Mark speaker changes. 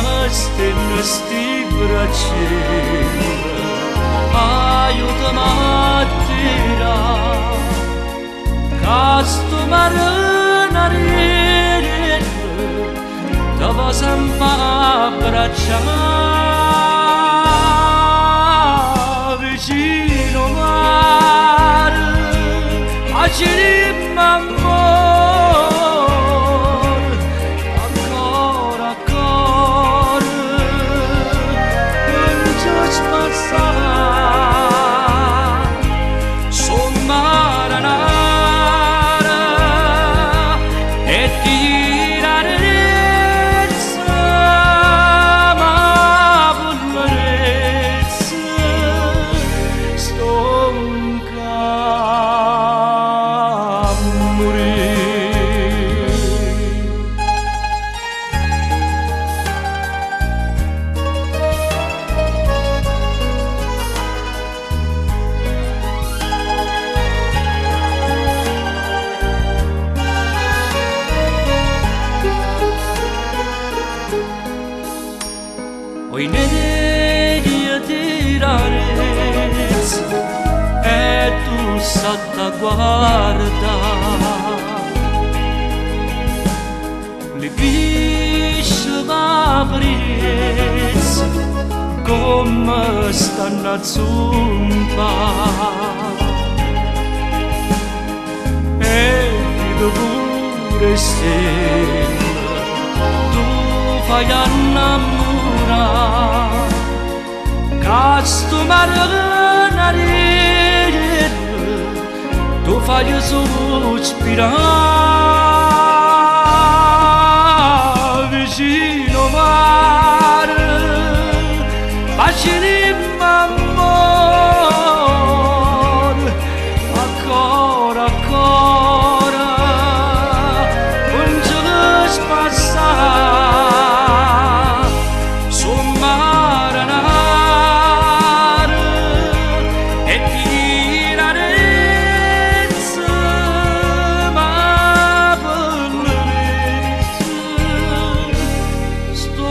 Speaker 1: in sti braccia, aiutami a tirare, casto marinare, dove sempre abbracciare, vicino mare, facile amore, ancora, non ci passare, son marinara e tirarezza, ma vollerezza, stonca a morire. Oi nene di tirarezza e tu satta guarda le pisce vavrezza come stanno a zumba e ti pure se tu fai innamorare, casto marinare, tu fai sospirare, vicino mare, facile amore, ancora, non ci lasci passare, son marinare e tirarezza, ma vollerezza, sto